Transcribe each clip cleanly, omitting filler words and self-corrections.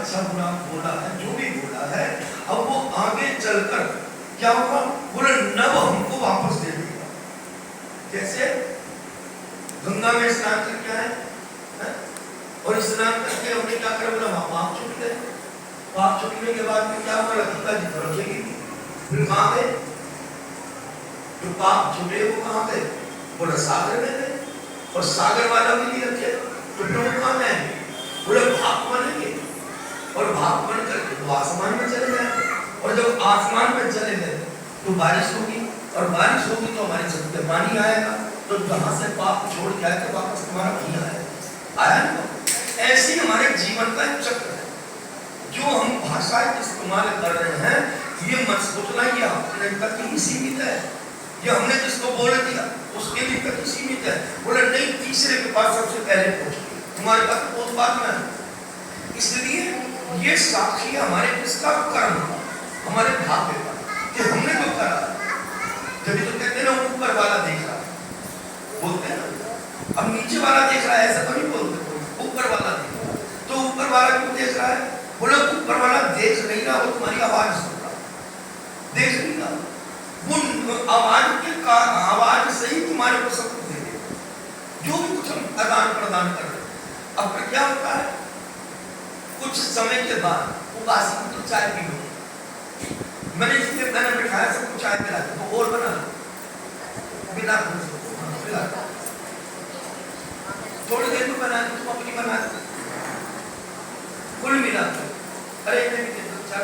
अच्छा बुरा बोला है, जो भी बोला है, अब वो आगे चलकर क्या होगा, बोले नब हमको वापस दे देगा। जैसे गंगा में स्नान करके आए और स्नान करके हमने क्या करा, बोला वहां पाप छूट गए। पाप छूटने के बाद में क्या हुआ, गंगा जी तरफेगी, फिर कहां गए, जो पाप छूटे वो कहां गए, बोला सागर में गए। और सागर वाला भी नहीं रखे तो प्रभु कहां गए, बोले भाप बनेंगे, और भाप बन करके वो आसमान में चले गए। और जब आसमान में चले गए तो बारिश होगी, और बारिश होगी तो हमारे छत पे पानी आएगा, तो जहां से पाप छोड़ के आए तो वापस तुम्हारा भैया आया ना। ऐसे ही हमारे जीवन का एक चक्र है। जो हम भाषा इस्तेमाल कर रहे हैं, ये मत सोचना ये अपने तक ही सीमित है, ये हमने जिसको बोल दिया उसके लिए तक ही सीमित है। बोले नहीं, तीसरे के पास सबसे पहले पहुंच, तुम्हारे पास बहुत बाद में। इसलिए ये साक्षी हमारे किसका, कर्म का, हमारे भाग्य का, कि हमने जो करा। जब तो कहते हैं ना ऊपर वाला देख रहा है, बोलते हैं ना, अब नीचे वाला देख रहा है ऐसा तो नहीं बोलते, ऊपर वाला देख रहा है। तो ऊपर वाला क्यों देख रहा है, बोले ऊपर वाला देख नहीं रहा, वो तुम्हारी आवाज सुन रहा, देख नहीं रहा, वो आवाज के कारण, आवाज से ही तुम्हारे को सब कुछ दे देगा, जो भी कुछ हम आदान प्रदान कर रहे हैं। अब क्या होता है, कुछ समय के बाद वो बासी को तो चाय पी लो, मैंने जितने मैंने बिठाया सबको चाय पिला तो और बना बिना पिला, थोड़ी देर में बना तुम अपनी बना कुल मिला, अरे मैं भी चाय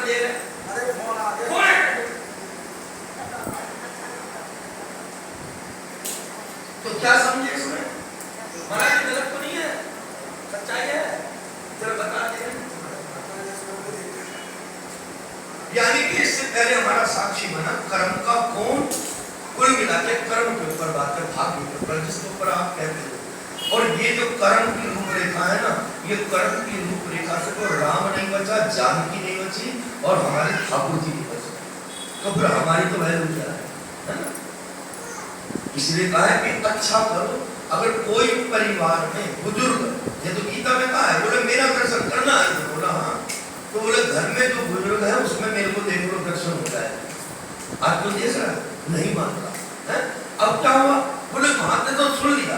दे रहे, अरे फोन आ गया, तो क्या समझे इसमें, महाराज गलत तो नहीं है, सच्चाई है, जरा बता दे। यानी कि इससे पहले हमारा साक्षी बना कर्म का कौन, कुल मिला के कर्म के ऊपर बात है, भाग्य के ऊपर, जिसके ऊपर आप कहते हो। और ये जो कर्म की रूपरेखा है ना, ये कर्म की रूपरेखा से तो राम नहीं बचा, जानकी नहीं बची, और हमारे ठाकुर जी नहीं बचे, तो फिर हमारी तो वैल्यू क्या है ना। इसलिए कहा है कि अच्छा करो। अगर कोई परिवार में बुजुर्ग, ये तो गीता में कहा है, बोले मेरा दर्शन करना है, तो बोला हाँ, तो बोले घर में जो बुजुर्ग है उसमें मेरे को देख लो दर्शन होता है। आज तो देख रहा नहीं मानता है। अब क्या हुआ, बोले वहां तो सुन लिया,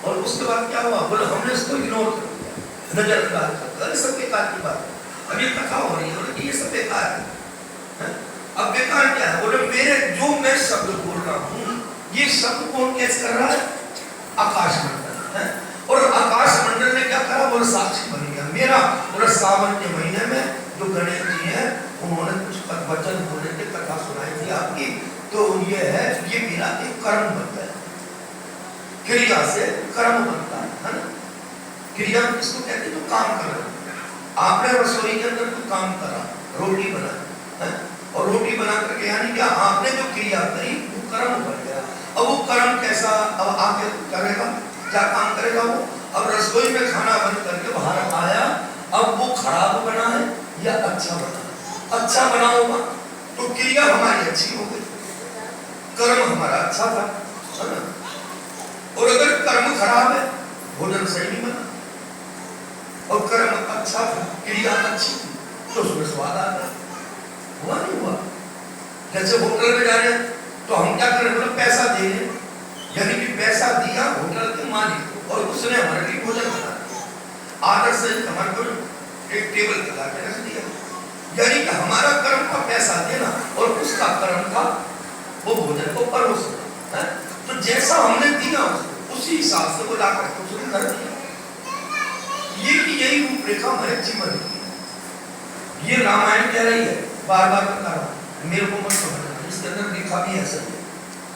और उसके बाद क्या हुआ, बोले हमने इसको इग्नोर कर दिया, नजरअंदाज कर दिया, सब बेकार की बात है। अब ये कथा हो रही है, बोले ये सब बेकार है। अब बेकार क्या है, बोले मेरे जो मैं शब्द बोल रहा हूँ, ये शब्द कौन कैसे कर रहा है, आकाश मंडल है। और आकाश मंडल ने क्या करा, बोले साक्षी बन गया मेरा। बोले सावन के महीने में जो गणेश जी है उन्होंने कुछ वचन बोले थे, कथा सुनाई थी आपकी, तो ये है, ये मेरा एक कर्म बनता है, क्रिया से कर्म बनता है ना। क्रिया किसको कहते हैं, जो काम कर रहे हैं। आपने रसोई के अंदर कोई काम करा, रोटी बना है, और रोटी बना करके यानी क्या, आपने जो क्रिया करी वो कर्म बन गया। अब वो कर्म कैसा, अब आके करेगा, क्या काम करेगा वो, अब रसोई में खाना बन करके बाहर आया, अब वो खराब बना है या अच्छा बना है, अच्छा बना होगा तो क्रिया हमारी अच्छी हो गई, कर्म हमारा अच्छा था, है ना। और अगर कर्म खराब है, भोजन सही नहीं बना, और कर्म अच्छा था, क्रिया अच्छी थी, तो उसमें स्वाद आ गया, हुआ नहीं हुआ। जैसे होटल में जा रहे तो हम क्या कर रहे हैं, पैसा दे रहे, यानी कि पैसा दिया होटल के मालिक को, और उसने हमारे लिए भोजन बना दिया, आदर से हमारे को एक टेबल लगा के रख दिया, यानी कि हमारा कर्म का पैसा देना और उसका कर्म था वो भोजन को परोसना है। तो जैसा हमने दिया उसको, उसी हिसाब से वो लाकर के उसने कर दिया। यही रूपरेखा हमारे जीवन की, ये रामायण कह रही है, बार बार बता रहा हूँ, मेरे को मत समझना, इसके अंदर लिखा भी ऐसा है,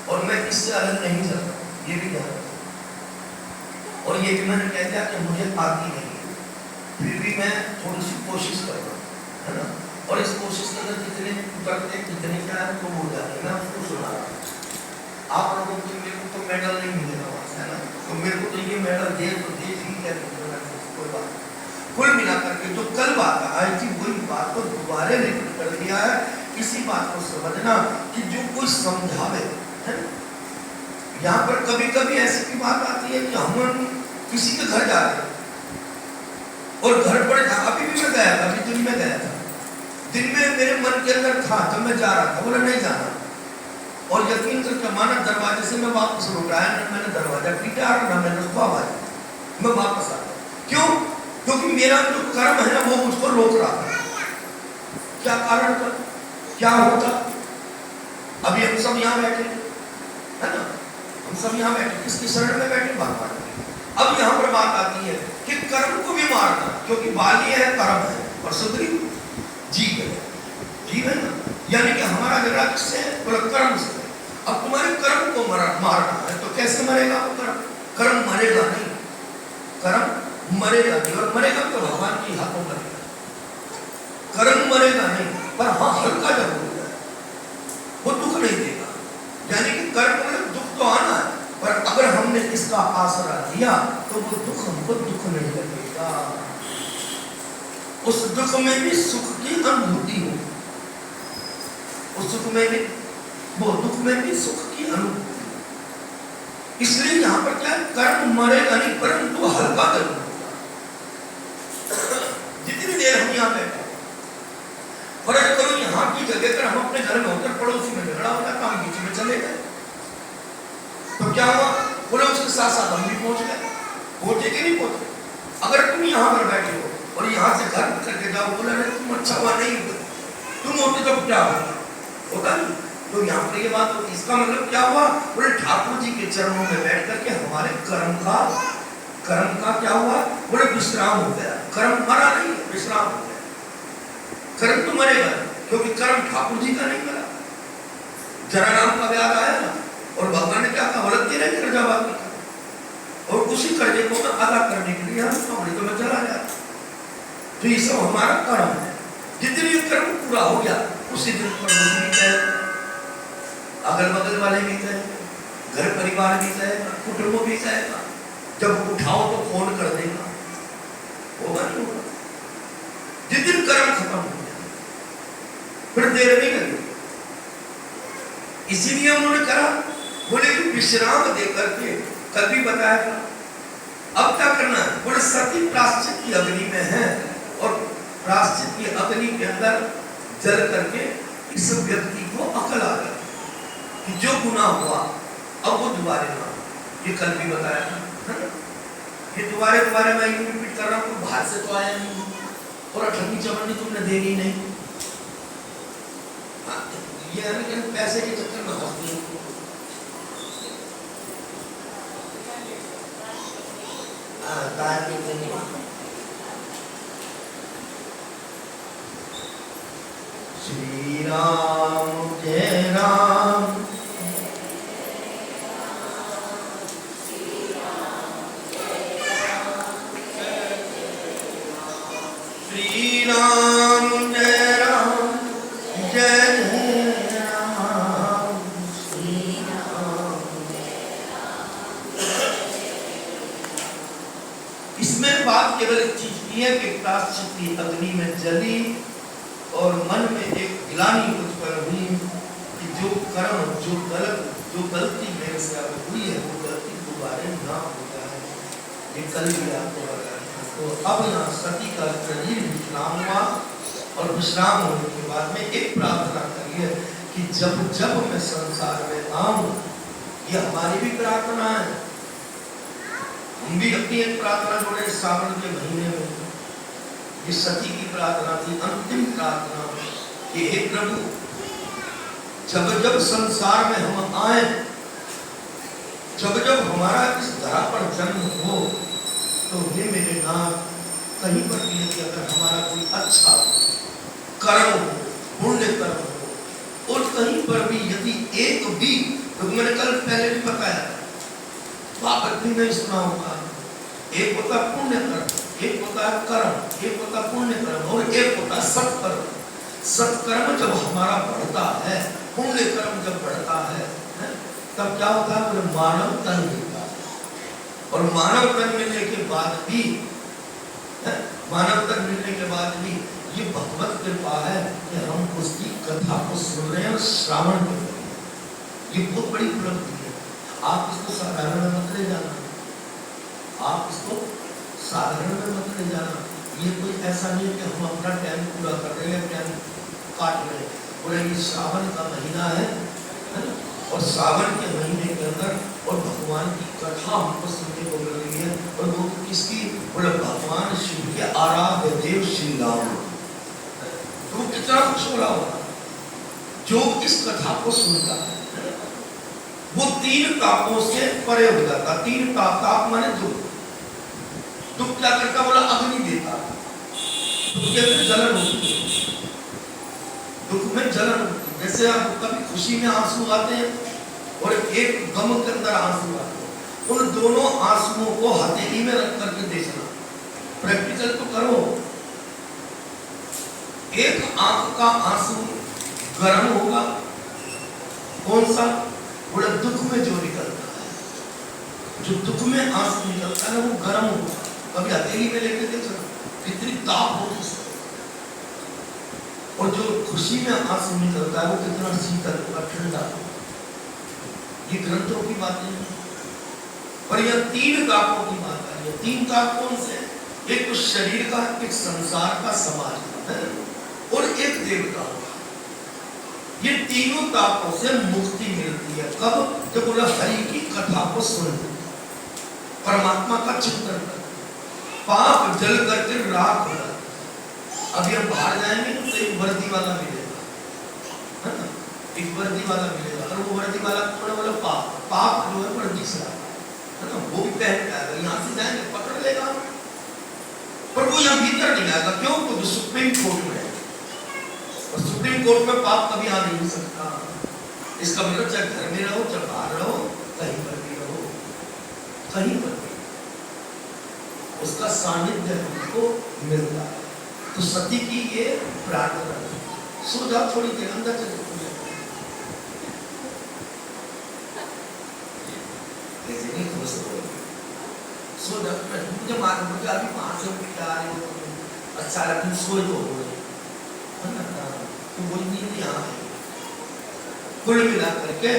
और मैं इससे अलग नहीं चलता, ये भी ध्यान रखो। और ये भी मैंने कह दिया कि मुझे आती नहीं है, फिर भी मैं थोड़ी सी कोशिश कर रहा हूँ, है ना। और इस कोशिश के अंदर जितने करते जितने क्या है तो हो जाते हैं, मैं उसको सुना रहा हूँ। आप लोगों को मेरे को तो मेडल नहीं मिलेगा वहाँ से, है ना, तो मेरे को तो ये मेडल दे तो दे ठीक है, कोई बात। कुल मिलाकर के जो कल बात आई थी वही बात को दोबारा रिपीट कर दिया है। इसी बात को समझना कि जो कोई समझावे, है यहाँ पर कभी कभी ऐसी भी बात आती है कि हम किसी के घर जा रहे हैं और घर पर था, अभी भी मैं गया था, अभी दिन में गया था, दिन में मेरे मन के अंदर था जब मैं जा रहा था, बोला नहीं जाना, और यकीन करके माना दरवाजे से मैं वापस लौट आया, ना मैंने दरवाजा पीटा और ना मैंने उसको आवाज, मैं वापस आ गया। क्यों? क्योंकि मेरा जो कर्म है वो मुझको रोक रहा था। क्या कारण था, क्या होता? अभी हम सब यहाँ बैठे है ना, हम सब यहाँ बैठे किसकी शरण में बैठे? भगवान। अब यहाँ पर बात आती है कि कर्म को भी मारना, क्योंकि बाल्य है, कर्म है, और सुग्रीव जीव है, जीव है ना, यानी कि हमारा झगड़ा किससे है? बोला कर्म से। अब तुम्हारे कर्म को मारना है तो कैसे मरेगा वो कर्म? कर्म मरेगा नहीं, कर्म मरेगा नहीं, और मरेगा तो भगवान के हाथों मरेगा। कर्म मरेगा नहीं, पर हाँ हल्का जब होगा, वो दुख नहीं देगा, यानी कि कर्म में दुख तो आना है, पर अगर हमने इसका आसरा दिया तो वो दुख हमको दुख नहीं लगेगा, उस दुख में भी सुख की अनुभूति हो, उस सुख में भी, वो दुख में भी सुख की अनुभूति। इसलिए यहाँ पर क्या है? कर्म मरेगा नहीं, परंतु हल्का कर्म होगा। जितनी देर हम यहाँ बैठे, फर्ज करो यहाँ की जगह पर हम अपने घर में होकर पड़ोसी में झगड़ा हो जाता, हम बीच में चले गए तो क्या हुआ? बोले उसके साथ साथ हम भी पहुंच गए, पहुंचे कि नहीं पहुंचे? अगर तुम यहाँ पर बैठे हो और यहाँ से घर करके जाओ, बोला नहीं तुम अच्छा हुआ नहीं, तुम होते तो क्या होता नहीं, तो यहाँ पर ये बात होती। इसका मतलब क्या हुआ? बोले ठाकुर जी के चरणों में बैठ करके हमारे कर्म का क्या हुआ? बोले विश्राम हो गया। कर्म मरा नहीं, विश्राम हो गया। कर्म तो मरेगा क्योंकि कर्म ठाकुर जी का नहीं मरा। जरा नाम का व्याध आया ना, और भगवान ने क्या कहा? बोला तेरे कर्जा बाकी, और उसी कर्जे को मैं अदा करने के लिए हम तो मैं चला गया। तो ये सब हमारा कर्म है। जितने भी कर्म पूरा हो गया उसी दिन पर भी कहेगा, अगल बगल वाले भी कहेगा, घर परिवार भी कहेगा, कुटुंब भी कहेगा, जब उठाओ तो फोन कर देगा, होगा नहीं होगा? जिस दिन कर्म खत्म हो गया फिर देर नहीं लगेगी। इसीलिए उन्होंने कहा, बोले कि विश्राम देकर के, कल भी बताया था। अब क्या करना है? बोले सती प्राश्चित की अग्नि में है, और प्राश्चित की अग्नि के अंदर जल करके इस व्यक्ति को अकल आ गई कि जो गुनाह हुआ अब वो दोबारा ना। ये कल भी बताया था, है ना? ये दोबारा मैं यूं रिपीट कर रहा हूँ, बाहर से तो आया नहीं, और ठंडी चमड़ी तुमने देनी नहीं। ये है ना, पैसे के चक्कर में हंसती है। श्री राम जय राम, श्री राम जय राम, जय जय राम, श्री राम जय राम। इसमें बात केवल एक चीज की है कि प्राश्चित की अग्नि में जली और मन में एक ग्लानि उत्पन्न हुई कि जो कर्म, जो गलती मेरे से अब हुई है वो गलती दोबारा ना हो जाए। ये कल भी आपको बताया। तो अब यहाँ सती का शरीर विश्राम हुआ, और विश्राम होने के बाद में एक प्रार्थना करिए कि जब जब मैं संसार में आऊं, ये हमारी भी प्रार्थना है, हम भी अपनी एक प्रार्थना जोड़े सावन के महीने में। ये सती की प्रार्थना थी, अंतिम प्रार्थना कि हे प्रभु, जब जब संसार में हम आए, जब जब हमारा इस धरा पर जन्म हो, तो हे मेरे नाथ, कहीं पर भी यदि अगर हमारा कोई अच्छा कर्म हो, पुण्य कर्म हो, और कहीं पर भी यदि एक भी, तो मैंने कल पहले भी बताया, वापस भी नहीं सुना होगा, एक होता पुण्य कर्म, एक होता है कर्म, एक होता पुण्य कर्म, और एक होता सत्कर्म। सत्कर्म जब हमारा बढ़ता है, पुण्य कर्म जब बढ़ता है, तब क्या होता है? मानव तन मिलता है, और मानव तन मिलने के बाद भी, मानव तन मिलने के बाद भी ये भगवत कृपा है कि हम उसकी कथा को सुन रहे हैं और श्रावण कर रहे हैं। ये बहुत बड़ी उपलब्धि है। आप इसको साधारण में मत ले जाना, आप इसको साधारण में मत ले जाना। ये कोई ऐसा नहीं कि हम अपना टाइम पूरा कर रहे हैं, टाइम काट रहे हैं। बोले ये श्रावण का महीना है ना? और श्रावण के महीने के अंदर और भगवान की कथा हमको सुनने को मिल रही है। और वो किसकी? बोले भगवान शिव के आराध्य देव श्री राम। तो कितना खुश हो रहा होगा जो इस कथा को सुनता है। वो तीन तापों से परे हो जाता। तीन ताप, ताप माने दुख। दुख क्या करता? बोला अग्नि देता। दुख के अंदर जलन होती है, दुख में जलन होती है। जैसे आप कभी खुशी में आंसू आते हैं और एक गम के अंदर आंसू आते हैं, उन दोनों आंसुओं को हथेली में रख करके देखना, प्रैक्टिकल तो करो। एक आंख का आंसू गर्म होगा, कौन सा? बोला दुख में जो निकलता है, जो दुख में आंसू निकलता है वो गर्म होगा। कभी हथेली में लेके देखना कितनी ताप होती है। और जो खुशी में आंसू निकलता है वो कितना शीतल होगा, ठंडा। ये ग्रंथों की बातें हैं। और यह तीन तापों की बात है। ये तीन ताप कौन से? एक तो शरीर का, एक संसार का, समाज का है, और एक देवता का। ये तीनों तापों से मुक्ति मिलती है। कब? जब बोला हरि की कथा को सुन, परमात्मा का चिंतन कर, पाप जल करके राख हो जाता। अभी हम बाहर जाएंगे तो एक वर्दी वाला मिलेगा, है ना? एक वर्दी वाला मिलेगा। और वो वर्दी वाला कौन है? बोला पाप। पाप जो है वर्दी से आता है ना, वो भी पहन के आएगा। यहाँ से जाएंगे पकड़ लेगा, पर वो यहाँ भीतर नहीं आएगा। क्यों? क्योंकि सुप्रीम कोर्ट में है, और सुप्रीम कोर्ट में पाप कभी आ नहीं सकता। इसका मतलब चाहे घर में रहो, चाहे बाहर रहो, कहीं पर भी रहो, कहीं पर भी उसका सानिध्य हमको मिलता है। तो सती की ये प्रार्थना है। सो जाओ थोड़ी देर, अंदर चले सो जाओ। मुझे मालूम, मुझे अभी वहां से उठ के आ रही हो, अच्छा लगा, सोए तो हो गए, है ना? तो वो नींद यहाँ है। कुल मिला करके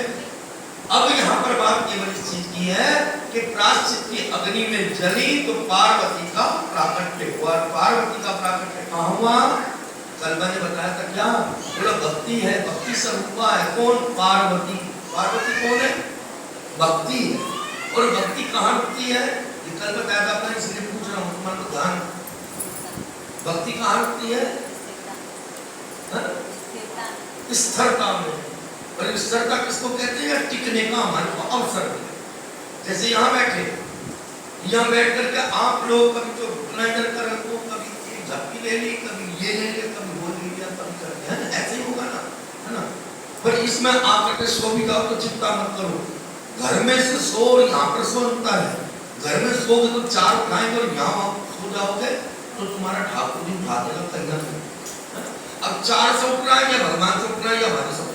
अब यहाँ पर बात केवल इस चीज की है कि प्रायश्चित की अग्नि में जली तो पार्वती का प्राकट्य हुआ। पार्वती का प्राकट्य कहाँ हुआ? कल मैंने बताया था क्या? बोला भक्ति है, भक्ति स्वरूपा है। कौन? पार्वती। पार्वती कौन है? भक्ति है। और भक्ति कहाँ रुकती है? ये कल बताया था आपने, इसलिए पूछ रहा हूँ, तुम्हारा तो ध्यान। भक्ति कहाँ रुकती है? स्थिरता में। और स्थिरता किसको कहते हैं? टिकने का हमारे को अवसर मिले। जैसे यहाँ बैठे, यहाँ बैठ करके आप लोग कभी तो रुकना कर, कभी एक झपकी ले ली, कभी ये ले लिया, कभी वो ले लिया, कभी कर दिया, है ना? ऐसे ही होगा ना, है ना? पर इसमें आकर के सो भी जाओ तो चिंता मत करो। घर में से सो, यहाँ पर सो होता है। घर में सोगे तो चार उठाएंगे और यहाँ सो जाओगे तो तुम्हारा ठाकुर जी उठा देगा कहीं ना कहीं। अब चार से उठ रहा है, या भगवान से उठ रहा है, या हमारे से?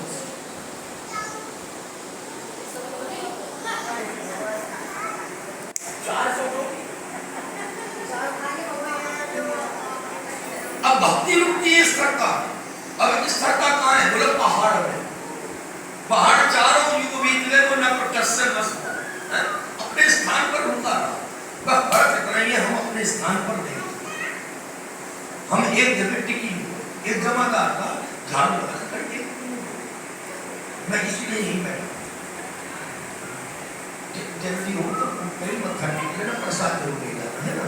अब भक्ति रुकती है स्थिरता। अब स्थिरता कहाँ है? बोले पहाड़ में। पहाड़ चारों युग बीत गए, वो न प्रकट से मस्त अपने स्थान पर रुका रहा। बस फर्क इतना ही है, हम अपने स्थान पर नहीं, हम एक जगह टिकी हुए। एक जमादार था, झाड़ू लगा करके, मैं इसलिए यहीं बैठा। जल्दी हो तो कहीं मत्था टेक लेना, प्रसाद जरूर ले जाना, है ना?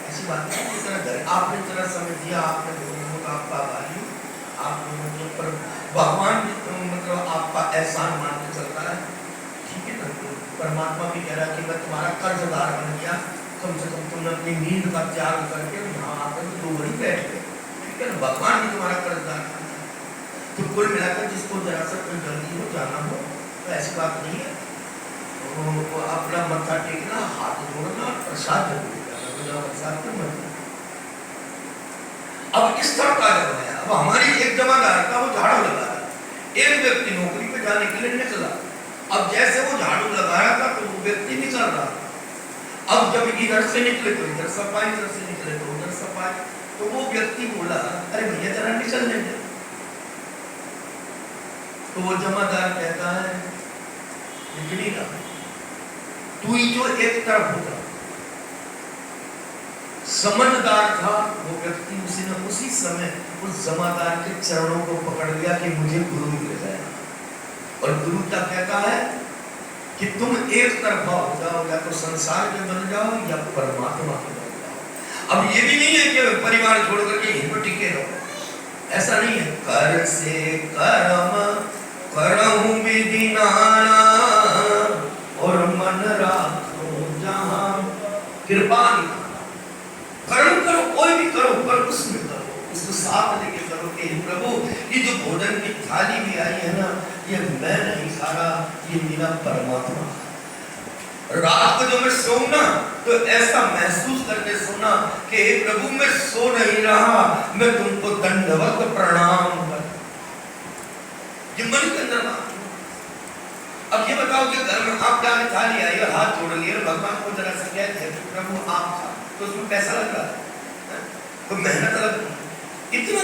ऐसी बात है। इस तरह घर आपने तरह समय दिया, आपने लोगों का आपका भाई, आप लोगों के ऊपर भगवान मतलब आपका एहसान मान के चलता है, ठीक है ना? तो परमात्मा भी कह रहा है कि मैं तुम्हारा कर्जदार बन गया, कम से कम तुमने अपनी नींद का त्याग करके यहाँ आकर 2 घड़ी बैठ गए, ठीक है ना? भगवान भी तुम्हारा कर्जदार बन गया। तो कुल मिलाकर जिसको जरा सा कोई जल्दी हो, जाना हो, तो ऐसी बात नहीं है। तो अपना मत्था टेकना, हाथ जोड़ना, प्रसाद जरूर लेना, प्रसाद क्यों मत। अब इस तरह का जब है, अब हमारी एक जमादार था, वो झाड़ू लगा रहा, एक व्यक्ति नौकरी पे जाने के लिए निकला। अब जैसे वो झाड़ू लगा रहा था तो वो व्यक्ति निकल रहा था। अब जब इधर से निकले तो इधर सफाई, इधर से निकले तो उधर सफाई। तो वो व्यक्ति बोला, अरे भैया जरा निकलने दे। तो वो जमादार कहता है निकली ना, तू ही जो एक तरफ होगा। समझदार था वो व्यक्ति, उसने उसी समय उस जमादार के चरणों को पकड़ लिया कि मुझे गुरु मिल जाए। और गुरु क्या कहता है कि तुम एक तरफा हो जाओ, या तो संसार के बन जाओ या परमात्मा के बन जाओ। अब ये भी नहीं है कि परिवार छोड़ करके यहीं पर टिके रहो, ऐसा नहीं है। कर से कर्म करहूं विधि नाना, और मन राखो जहां कृपा निधाना। कर्म करो, कोई भी करो, पर उसमें करो, उसको साथ लेके करो कि प्रभु ये जो भोजन की थाली भी आई है ना, ये मैं नहीं खा रहा, ये मेरा परमात्मा है। रात को जो मैं सोऊं ना, तो ऐसा महसूस करके सोना कि हे प्रभु मैं सो नहीं रहा, मैं तुमको दंडवत प्रणाम कर। ये मन के अंदर बात। अब ये बताओ कि घर में आप जाने थाली आई और हाथ जोड़ लिए, भगवान को जरा सा कहते हैं प्रभु आप खा, तो उसमें पैसा लग रहा है, तो मेहनत लग रही। इतना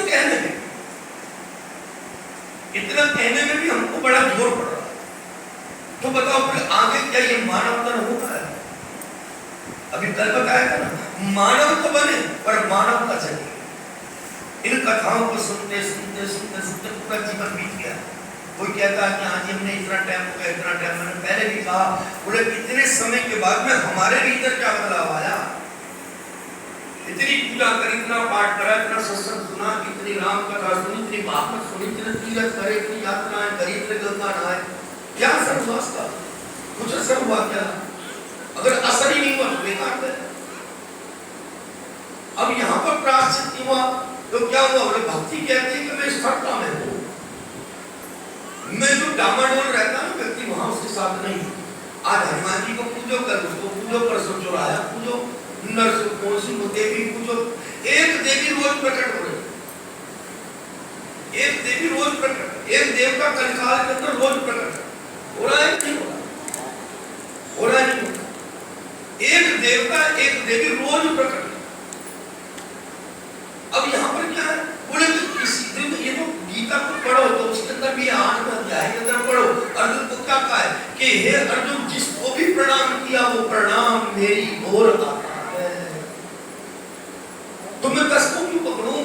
कहने में भी हमको बड़ा जोर पड़ रहा है। तो बताओ फिर आगे क्या ये मानव तन होगा? अभी कल बताया था ना, मानव तो बने पर मानव का चाहिए। इन कथाओं को सुनते सुनते सुनते सुनते पूरा जीवन बीत गया। कोई कहता है कि आज हमने इतना टाइम हो गया, इतना टाइम। मैंने पहले भी कहा, बोले इतने समय के बाद में हमारे भीतर क्या बदलाव आया? इतनी पूजा करी, इतना पाठ करा, इतना सत्संग सुना, इतनी राम कथा सुनी, इतनी भागवत सुनी, इतने तीर्थ करे, इतनी यात्राएं करी, इतने गंगा नहाए, क्या असर हुआ उसका? कुछ असर हुआ क्या? अगर असर ही नहीं हुआ तो बेकार है। अब यहाँ पर प्रायश्चित हुआ तो क्या हुआ? बोले भक्ति कहती है कि मैं स्थिरता में हूँ, मैं जो डामाडोल रहता ना व्यक्ति, वहां उसके साथ नहीं। आज हनुमान जी को पूजो, कल उसको पूजो, परसों चौराया पूजो, नरसिंह सिंह देवी पूजो। एक देवी रोज प्रकट हो रही, एक देवी रोज प्रकट, एक देवता कलिकाल के अंदर रोज प्रकट हो रहा है, नहीं हो रहा? हो रहा है, नहीं हो रहा? एक देवता एक देवी रोज प्रकट। अब यहाँ पर क्या है? बोले किसी दिन ये तो गीता को पढ़ो तो उसके अंदर भी 8 अध्याय के अंदर पढ़ो, अर्जुन को क्या कहा है कि हे अर्जुन जिसको भी प्रणाम किया वो प्रणाम मेरी ओर आता है। तो मैं 10 को क्यों पकड़ूं?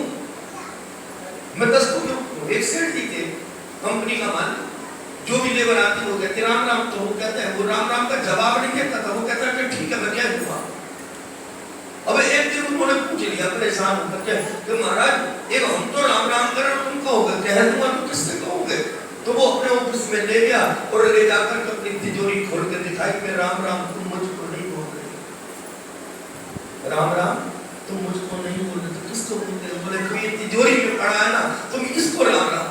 मैं 10 को क्यों? एक सेठ जी थे कंपनी का मालिक, जो भी लेबर आती हो कहते राम राम, तो वो कहता है, वो राम राम का जवाब नहीं देता था, वो कहता है ठीक है मैं क्या दूंगा। अब एक दिन उन्होंने पूछ लिया परेशान होकर के कि महाराज एक हम तो राम राम कर रहे, तुम कहोगे कह दूंगा तो किससे कहोगे? तो वो अपने ऑफिस में ले गया और ले जाकर अपनी तिजोरी खोल के दिखाई कि राम राम तुम मुझको नहीं बोल रहे, राम राम तुम मुझको नहीं बोल रहे, तो किसको बोलते हो? बोले कोई तिजोरी में पड़ा है ना, तुम इसको राम राम,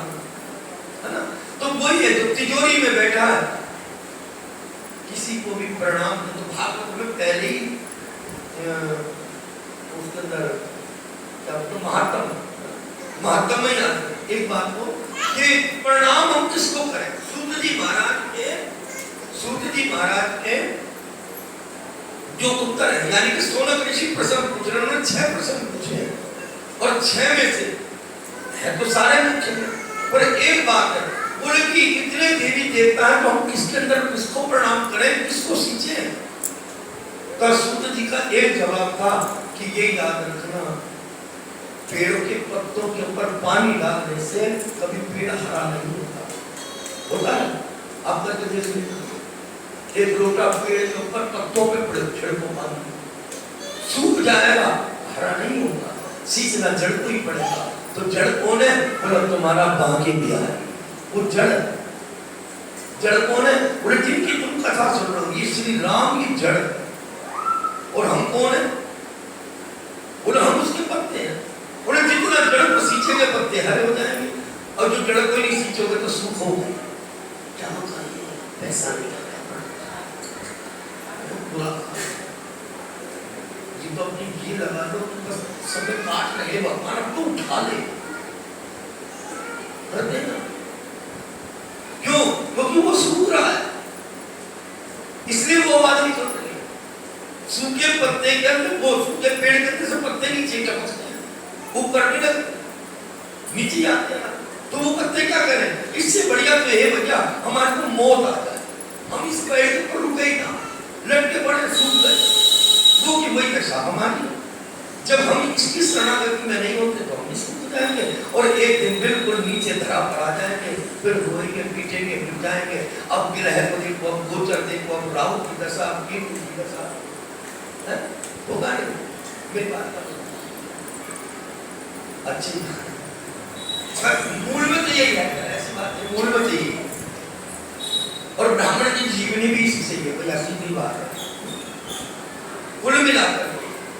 है ना? तो वही है जो तिजोरी में बैठा है, किसी को भी प्रणाम। तो भागवत में पहले ही उसके अंदर तो महात्म में आते एक बात को कि प्रणाम हम किसको करें? सूत जी महाराज के जो उत्तर है, यानी कि सोनक ऋषि प्रश्न पूछ रहे, उन्होंने 6 प्रश्न पूछे और 6 में से है तो सारे मुख्य हैं, पर एक बात है, बोले कि इतने देवी देवता है तो हम किसके अंदर किसको प्रणाम करें, किसको सींचे? तो सूत जी का एक जवाब था कि ये याद रखना, पेड़ों के पत्तों के ऊपर पानी डालने से कभी पेड़ हरा नहीं होता। होता है आप करके देख लीजिए, एक लोटा पेड़ के ऊपर पत्तों पे पड़े छिड़को पानी, सूख जाएगा, हरा नहीं होगा, सींचना जड़ को ही पड़ेगा। तो जड़ कौन है? बोला तुम्हारा बाकी दिया है, वो जड़ कौन है? बोले जिनकी तुम कथा सुन रहे हो, ये श्री राम की जड़, और हम कौन है? बोले हम उसके पत्ते हैं। बोले जितना जड़ को सींचेंगे पत्ते हरे हो जाएंगे, और जो जड़ को नहीं सींचोगे तो सूखोगे। क्या होगा? ये पैसा नहीं पूरा जी तो अपनी घी लगा दो, बस सब काट रहे भगवान, अब तो उठा ले कर देना। क्यों? क्योंकि वो सूख रहा है, इसलिए वो आवाज नहीं कर रही। सूखे पत्ते के अंदर, वो सूखे पेड़ के अंदर से पत्ते नीचे टपकते हैं, ऊपर नहीं लगते, नीचे आते हैं, तो वो पत्ते क्या करें? इससे बढ़िया तो ये भैया हमारे को मौत आ जाए, हम इस पेड़ पर रुके ही ना, लटके रक्षा हमारी है। जब हम इसकी शरणागति में नहीं होते तो हम इसको तो जाएंगे और एक दिन बिल्कुल नीचे धरा पर आ जाएंगे, फिर रोएंगे, पीटेंगे, मिट जाएंगे। अब ग्रह को देखो, अब गोचर देखो, अब राहु की दशा, अब केतु की दशा, होगा नहीं। मेरी बात का अच्छी मूल में तो यही है, ऐसी बात है, मूल में तो यही। और ब्राह्मण की जीवनी भी इसी से है, कोई ऐसी बात है। कुल मिलाकर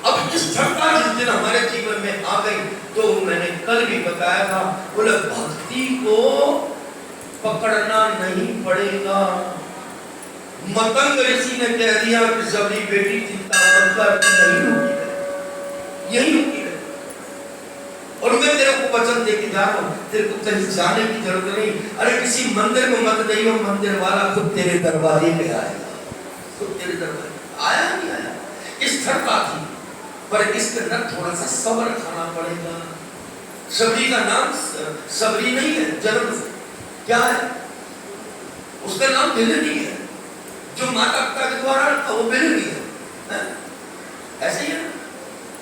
अब इस क्षमता जिस दिन हमारे जीवन में आ गई, तो मैंने कल भी बताया था, बोले भक्ति को पकड़ना नहीं पड़ेगा। मतंग ऋषि ने कह दिया कि सबरी बेटी चिंता मत कर, नहीं रुकी, यही रुकी है। और मैं तेरे को वचन देके जा रहा हूँ, तेरे को कहीं जाने की जरूरत नहीं। अरे किसी मंदिर में मत जाइयो, मंदिर वाला खुद तेरे दरवाजे पे आएगा, खुद तेरे दरवाजे आया नहीं आया। इस क्षमता थी, पर इसके अंदर थोड़ा सा सब्र खाना पड़ेगा। सबरी का नाम सबरी नहीं है, जन्म से क्या है, उसका नाम बिलनी है। जो माता पिता के द्वारा रखा वो बिलनी है, ऐसे ही है।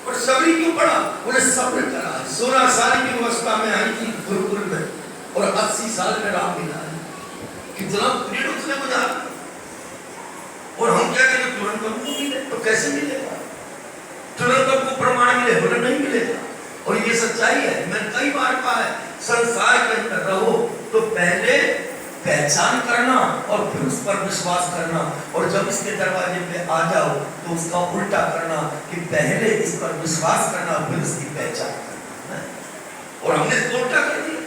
और सबरी क्यों पड़ा, बोले सब्र करा। 16 साल की अवस्था में आई थी गुरुकुल में, और 80 साल में राम मिला है। कितना पीरियड उसने गुजारा। और हम क्या करें, तुरंत हमको मिले तो कैसे मिलेगा, तुरंत आपको प्रमाण मिले, बोले नहीं मिलेगा। और ये सच्चाई है, मैंने कई बार कहा है, संसार के अंदर रहो तो पहले पहचान करना और फिर उस पर विश्वास करना, और जब इसके दरवाजे पे आ जाओ तो उसका उल्टा करना कि पहले इस पर विश्वास करना फिर उसकी पहचान करना। और हमने इसको उल्टा कर दिया।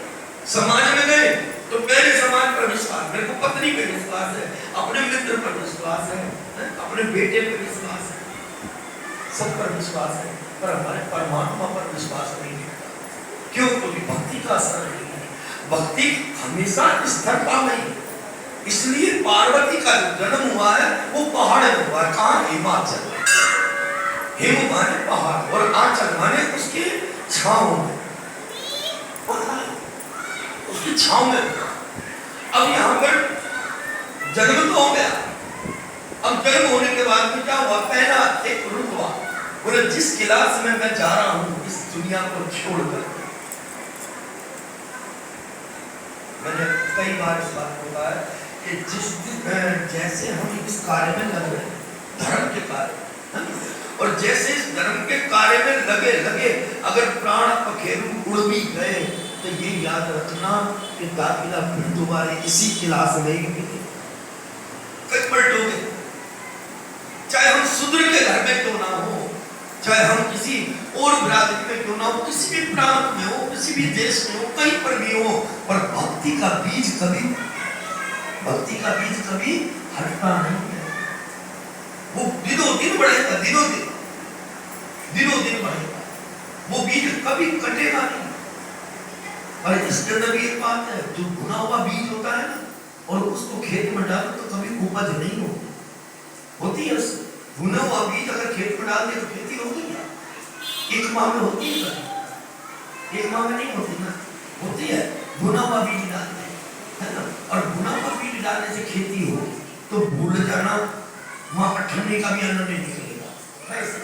समाज में गए तो पहले समाज पर विश्वास, मेरे को पत्नी पे विश्वास है, अपने मित्र पर विश्वास है, अपने बेटे पर विश्वास है, सब पर विश्वास है, पर हमारे परमात्मा पर विश्वास नहीं है। क्यों? क्योंकि भक्ति का असर नहीं है। भक्ति हमेशा स्थिरता में है। इसलिए पार्वती का जो जन्म हुआ है वो पहाड़ में हुआ है। कहाँ? हिमाचल। हिम माने पहाड़ और आंचल माने उसके छांव में, उसकी छांव में। अब यहाँ पर जन्म तो हो गया। अब जन्म होने के बाद में क्या हुआ, पहला एक रुतबा, बोले जिस क्लास में मैं जा रहा हूँ इस दुनिया को छोड़कर। मैंने कई बार इस बात को कहा कि जैसे हम इस कार्य में लग रहे हैं, धर्म के कार्य, और जैसे इस धर्म के कार्य में लगे लगे अगर प्राण पखेरु उड़ भी गए तो ये याद रखना कि दाखिला फिर दोबारा इसी क्लास में ही मिले। कई पलटोगे, चाहे हम शूद्र के घर में क्यों ना हो, चाहे हम किसी और बिरादरी में क्यों ना हो, किसी भी प्रांत में हो, किसी भी देश में हो, कहीं पर भी हो, पर भक्ति का बीज कभी हटता नहीं है। वो दिनों दिन बढ़ेगा, दिनों दिन बढ़ेगा, वो बीज कभी कटेगा नहीं। और इसके अंदर भी एक बात है, जो भुना हुआ बीज होता है ना, और उसको खेत में डालो तो कभी उपज नहीं होती है। भुना हुआ बीज अगर खेत में डाल दे तो खेती होगी क्या? एक माह में होती है, एक माह में नहीं होती ना, होती है। भुना हुआ बीज डालते है ना, और भुना हुआ बीज डालने से खेती हो तो भूल जाना, वहां ठंडी का भी आनंद नहीं निकलेगा। ऐसा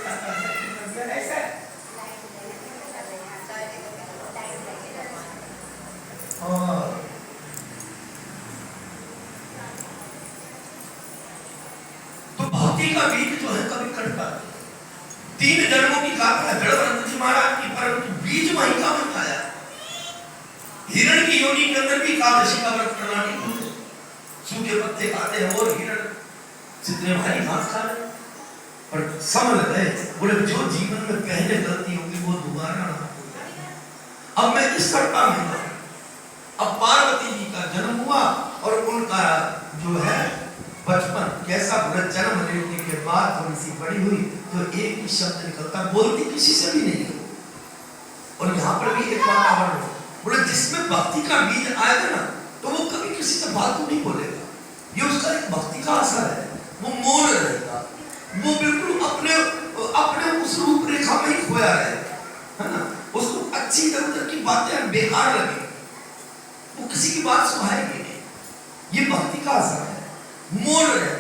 तो भक्ति का बीज जो है कभी कटता नहीं। 3 जन्मों की गाथा है जड़वंत जी महाराज की, परंतु बीज वहीं का बन आया। हिरण की योनि के अंदर भी एकादशी का व्रत करना नहीं भूलते, सूखे पत्ते खाते हैं और हिरण जितने भारी घास खा रहे, पर समझ गए बोले जो जीवन में पहले गलती होगी वो दोबारा ना हो। अब मैं इस सत्ता में हूं। अब पार्वती जी का जन्म हुआ और उनका जो है बचपन कैसा, जन्म लेने के बाद थोड़ी सी बड़ी हुई तो एक ही शब्द निकलता, बोलती किसी से भी नहीं है। और यहाँ पर भी एक वातावरण बोले जिसमें भक्ति का बीज आएगा ना तो वो कभी किसी से बात नहीं बोलेगा, ये उसका एक भक्ति का असर है। वो मौन रहेगा, वो बिल्कुल अपने उस रूपरेखा में ही खोया रहेगा, है ना। उसको अच्छी तरह की बातें बेकार लगे, वो किसी की बात सुनाएगी नहीं, ये भक्ति का असर है। मौन रहेगा।